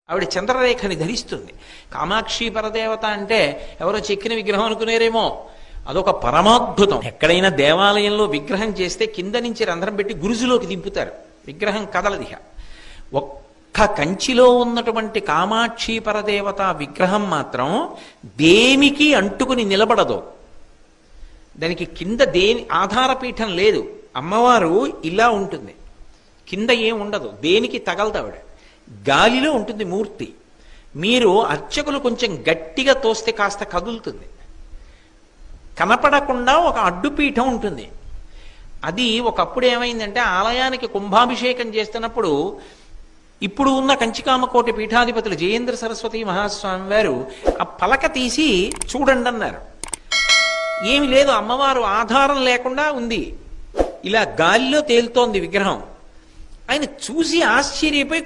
ఆవిడ చంద్రరేఖని ధరిస్తుంది. కామాక్షి పరదేవత అంటే ఎవరో చెక్కిన విగ్రహం అనుకునేరేమో, అదొక పరమాద్భుతం. ఎక్కడైనా దేవాలయంలో విగ్రహం చేస్తే కింద నుంచి రంధ్రం పెట్టి గురుజులోకి దింపుతారు, విగ్రహం కదలదిహ. ఒక్క కంచిలో ఉన్నటువంటి కామాక్షి పరదేవత విగ్రహం మాత్రం దేనికి అంటుకుని నిలబడదు. దానికి కింద ఆధారపీఠం లేదు. అమ్మవారు ఇలా ఉంటుంది, కింద ఏం ఉండదు, దేనికి తగలదావిడ, గాలిలో ఉంటుంది మూర్తి. మీరు అర్చకులు కొంచెం గట్టిగా తోస్తే కాస్త కదులుతుంది. కనపడకుండా ఒక అడ్డుపీఠం ఉంటుంది. అది ఒకప్పుడు ఏమైందంటే ఆలయానికి కుంభాభిషేకం చేస్తున్నప్పుడు ఇప్పుడు ఉన్న కంచికామకోటి పీఠాధిపతులు జయేంద్ర సరస్వతి మహాస్వామి వారు ఆ పలక తీసి చూడండి అన్నారు. ఏమి లేదు, అమ్మవారు ఆధారం లేకుండా ఉంది, ఇలా గాలిలో తేలుతోంది విగ్రహం. ఆయన చూసి ఆశ్చర్యపోయి